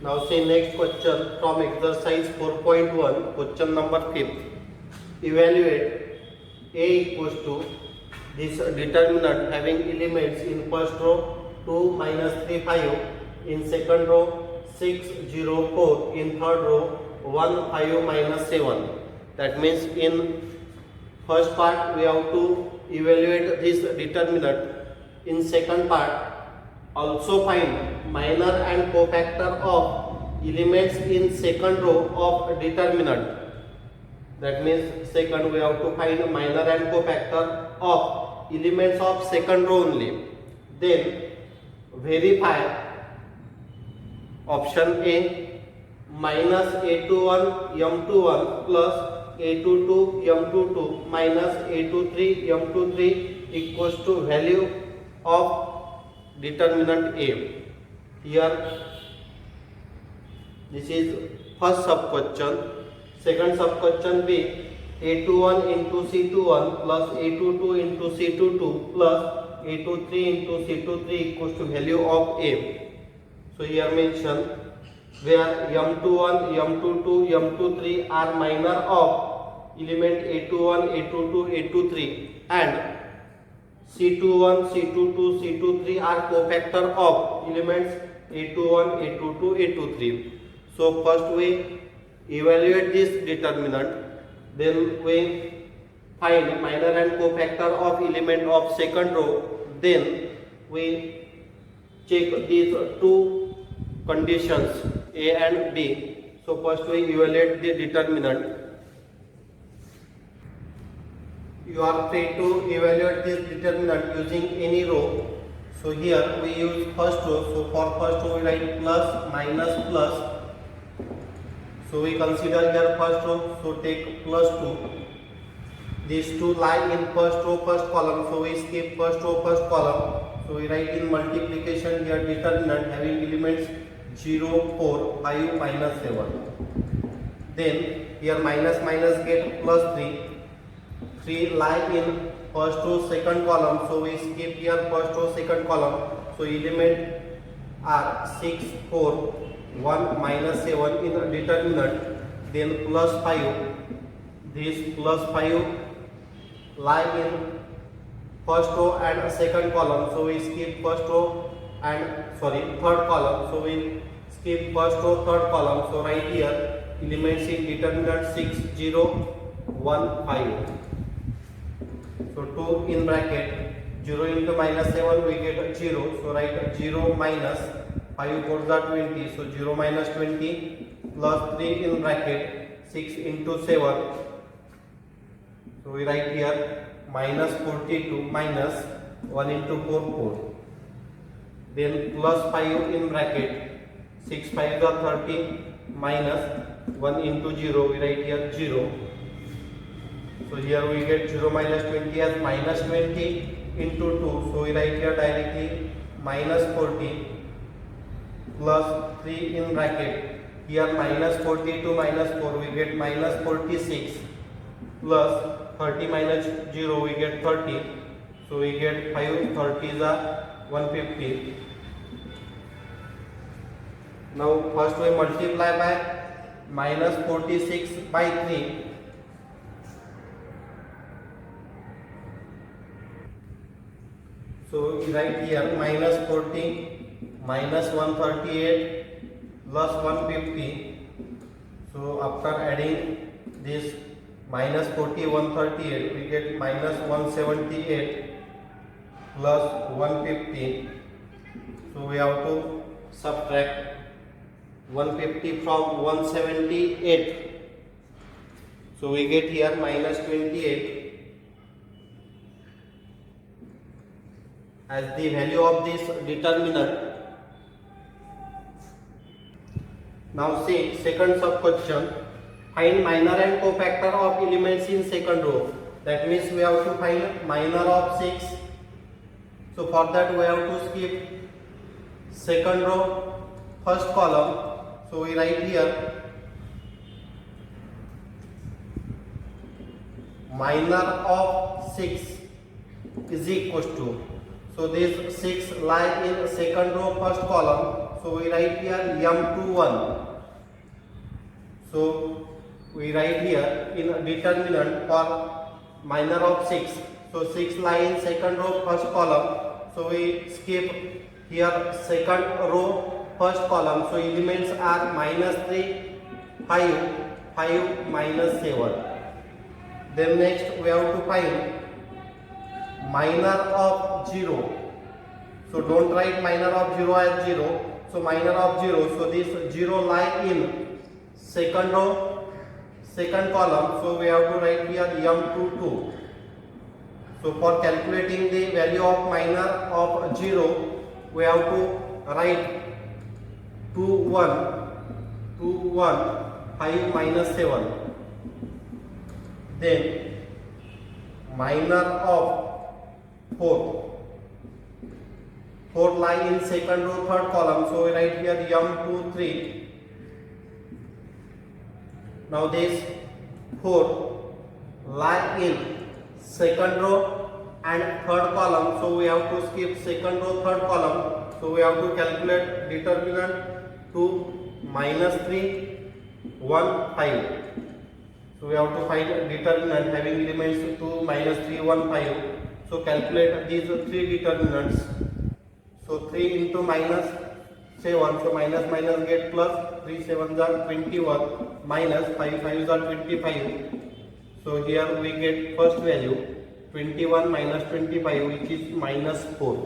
Now see next question from exercise 4.1, question number 5. Evaluate A equals to this determinant having elements in first row 2, minus 3, 5, in second row 6, 0, 4, in third row 1, 5, minus 7. That means in first part we have to evaluate this determinant. In second part also find minor and cofactor of elements in second row of determinant. That means second we have to find minor and cofactor of elements of second row only. Then verify option A, minus A21 M21 plus A22 M22 minus A23 M23 equals to value of determinant A. Here this is first sub question. Second sub question B, A21 into C21 plus A22 into C22 plus A23 into C23 equals to value of A. So here mention where M21, M22, M23 are minor of element A21, A22, A23 and C21, C22, C23 are cofactor of elements A21, A22, A23. So first we evaluate this determinant, then we find minor and cofactor of element of second row, then we check these two conditions A and B. So first we evaluate the determinant. You are free to evaluate this determinant using any row. So here we use first row. So for first row we write plus, minus, plus. So we consider here first row. So take plus 2. These two lie in first row, first column. So we skip first row, first column. So we write in multiplication here determinant having elements 0, 4, 5, minus 7. Then here minus minus get plus 3. 3 lie in first row, second column. So we skip here first row, second column. So element are 6, 4, 1, minus 7 in determinant. Then plus 5. This plus 5 lie in first row and second column. So we skip first row and third column. So we skip first row, third column. So right here elements in determinant 6, 0, 1, 5. So 2 in bracket, 0 into minus 7 we get 0. So write 0 minus 5 goes are 20. So 0 minus 20 plus 3 in bracket, 6 into 7. So we write here minus 42 minus 1 into 4, 4. Then plus 5 in bracket, 6 5 are 30 minus 1 into 0. We write here 0. So here we get 0 minus 20 as minus 20 into 2. So we write here directly minus 40 plus 3 in bracket. Here minus 42 minus 4 we get minus 46 plus 30 minus 0 we get 30. So we get 5 30s are 150. Now first we multiply by minus 46 by 3. So we write here minus 40 minus 138 plus 150. So after adding this minus 40 138 we get minus 178 plus 150. So we have to subtract 150 from 178. So we get here minus 28 as the value of this determinant. Now see second sub question, find minor and cofactor of elements in second row. That means we have to find minor of 6. So for that we have to skip second row, first column. So we write here minor of 6 is equals to, so these 6 lie in second row, first column. So we write here m21. So we write here in a determinant for minor of 6. So 6 lie in second row first column. So we skip here second row first column. So elements are -3, 5, 5, -7. Then next we have to find minor of 0. So don't write minor of 0 as 0. So minor of 0. So this 0 lie in second row, second column. So we have to write here m22. So for calculating the value of minor of 0, we have to write 2, 1, 5, -7. Then minor of 4. 4 lie in second row third column. So we write here m23. Now this 4 lie in second row and third column. So we have to skip second row third column. So we have to calculate determinant 2, -3, 1, 5. So we have to find determinant having elements 2, -3, 1, 5. So calculate these three determinants. So 3 into -7. So minus get plus. 3 7s are 21, minus 5 5s are 25. So here we get first value 21 minus 25, which is -4.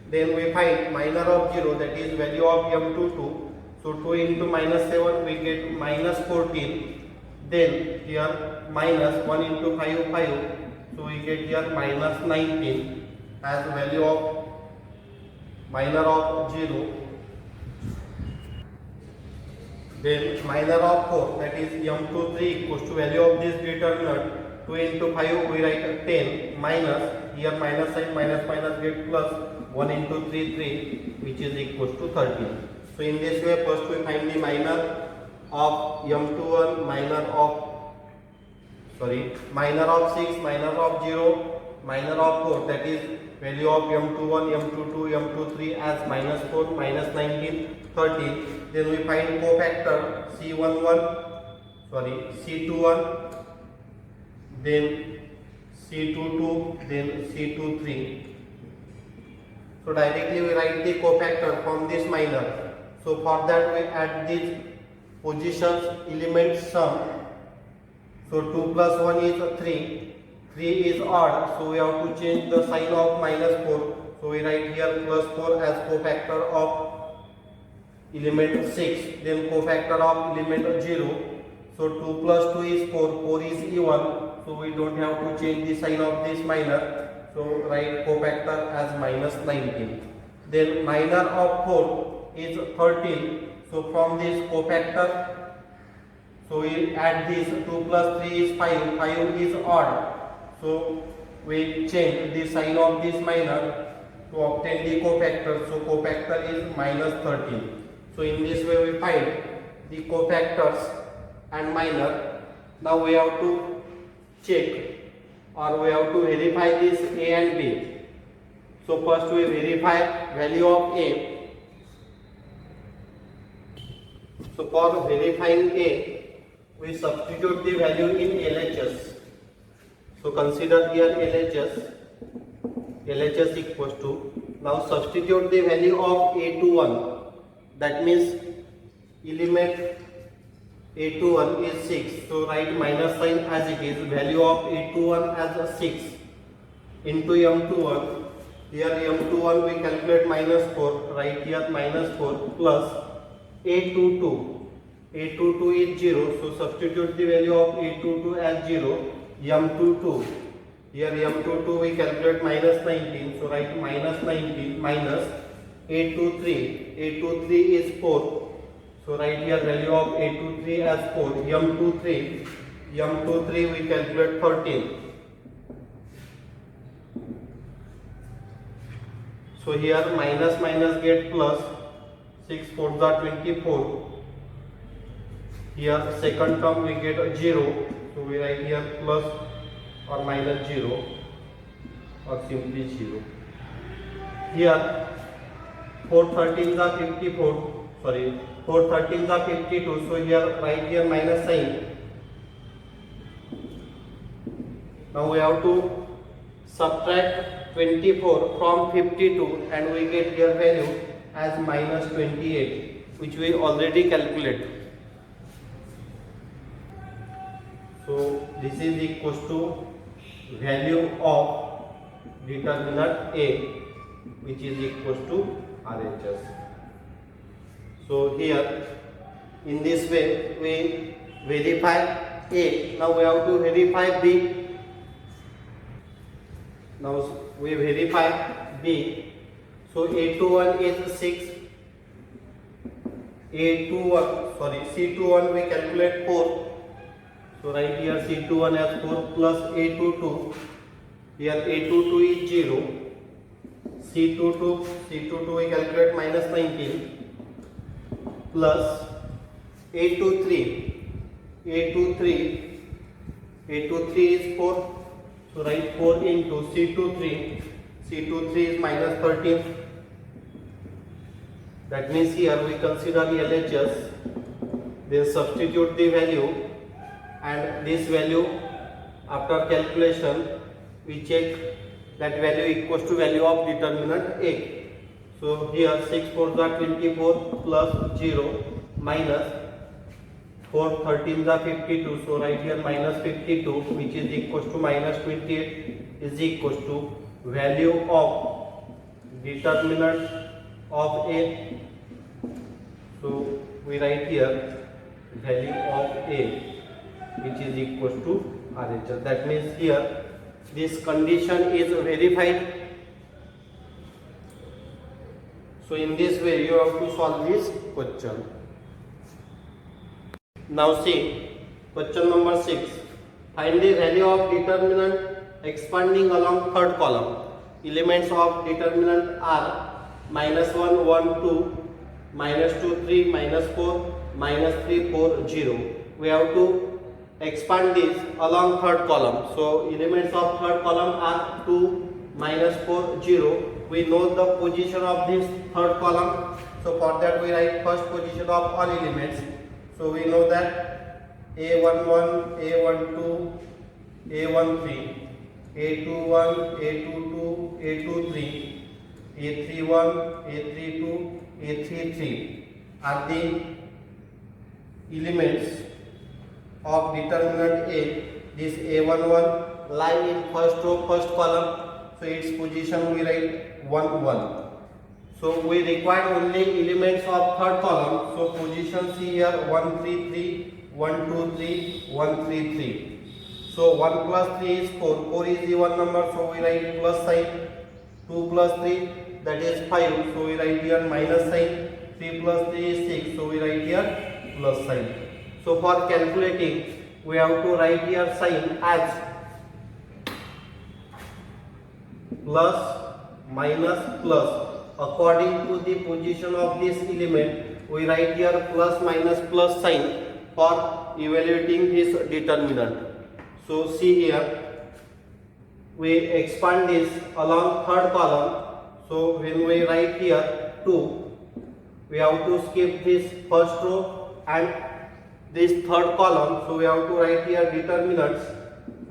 Then we find minor of 0, that is value of m22. So 2 into -7 we get -14. Then here minus 1 into 5 5. So we get here -19 as value of minor of 0. Then minor of 4, that is m23 equals to value of this determinant 2 into 5 we write 10 minus, here minus sign, minus get plus, 1 into 3 3, which is equals to 13. So in this way first we find the minor of m21, minor of 6, minor of 0, minor of 4, that is value of m21, m22, m23 as -4, -19, 13. Then we find cofactor C21, then C22, then C23. So directly we write the cofactor from this minor. So for that we add these positions, element sum. So 2 plus 1 is 3. 3 is odd, so we have to change the sign of -4. So we write here +4 as cofactor of element 6. Then cofactor of element 0. So 2 plus 2 is 4. 4 is even. So we don't have to change the sign of this minor. So write cofactor as -19. Then minor of 4 is 13. So from this cofactor, so we add this 2 plus 3 is 5. 5 is odd. So we change the sign of this minor to obtain the cofactor. So cofactor is -13. So in this way we find the cofactors and minor. Now we have to check, or we have to verify this A and B. So first we verify value of A. So for verifying A, we substitute the value in LHS. So consider here LHS. LHS equals to, now substitute the value of A21. That means element A21 is 6. So write minus sign as it is. Value of A21 as 6 into M21. Here M21 we calculate -4. Write here -4 plus A22. A22 is 0. So substitute the value of A22 as 0. M22. Here M22 we calculate -19. So write -19 minus A23. A23 is 4. So write here value of A23 as 4. M23 we calculate 13. So here minus get plus. 6 4s are 24. Here second term we get 0. So we write here plus or minus 0 or simply 0. Here 4 13s are 54, sorry, 4 13s are 52, so here write here minus sign. Now we have to subtract 24 from 52 and we get here value as minus 28, which we already calculated. So this is equals to value of determinant A, which is equals to RHS. So here in this way we verify A. Now we have to verify B. Now we verify B. So A21 is 6. C21 we calculate 4. So right here C21 as 4 plus A22. Here A22 is 0. C22 we calculate minus 19 plus A23 is 4. So write 4 into C23 is minus 13. That means here we consider the LHS, then substitute the value, and this value after calculation we check that value equals to value of determinant A. So here 6 4s are 24 plus 0 minus 4 13s are 52. So right here minus 52, which is equals to minus 28, is equals to value of determinant of A. So we write here value of A, which is equals to RHS. That means here this condition is verified. So in this way you have to solve this question. Now see question number 6. Find the value of determinant expanding along third column. Elements of determinant are minus 1 1 2, minus 2 3, minus 4, minus 3 4 0. We have to expand this along third column. So elements of third column are 2, minus 4 0. We know the position of this third column. So for that we write first position of all elements. So we know that A11, A12, A13, A21, A22, A23, A31, A32, A33 are the elements of determinant A. This A11 lie in first row, first column. So its position we write 1 1. So we require only elements of third column. So position see here 1 3 3, 1 2 3, 1 3 3. So 1 plus 3 is 4. 4 is even number. So we write plus sign. 2 plus 3, that is 5. So we write here minus sign. 3 plus 3 is 6. So we write here plus sign. So for calculating, we have to write here sign as plus, minus, plus. According to the position of this element, we write here plus, minus, plus sign for evaluating this determinant. So see here, we expand this along third column. So when we write here 2, we have to skip this first row and this third column. So we have to write here determinants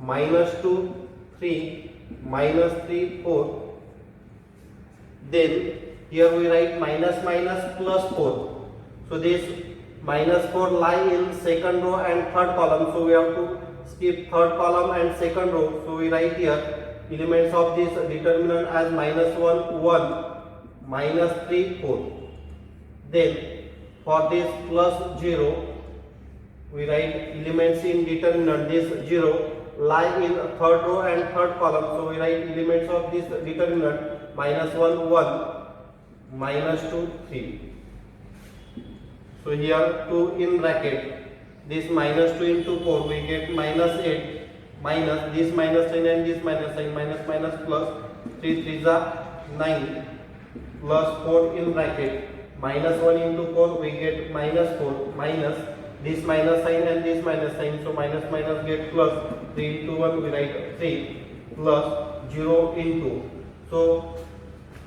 minus 2, 3, minus 3, 4. Then here we write minus minus plus 4. So this minus 4 lie in second row and third column. So we have to skip third column and second row. So we write here elements of this determinant as minus 1 1, minus 3 4. Then for this plus 0, we write elements in determinant. This 0 lie in third row and third column. So we write elements of this determinant minus 1 1, minus 2 3. So here 2 in bracket. This minus 2 into 4 we get minus 8, minus this minus sign and this minus sign, minus minus plus 3 3s are 9, plus 4 in bracket. Minus 1 into 4 we get minus 4, minus this minus sign and this minus sign. So minus minus get plus. 3 into 1 we write 3, plus 0 into. So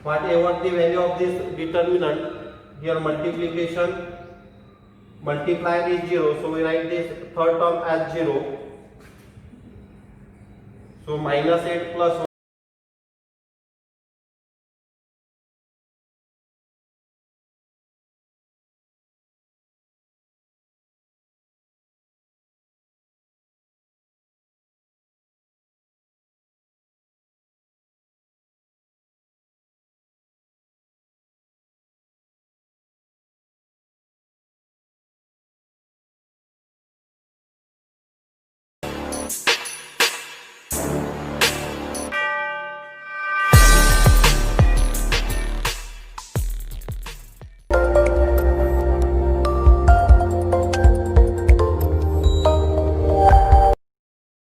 whatever the value of this determinant, here multiplication multiplier is 0, so we write this third term as 0. So minus 8 plus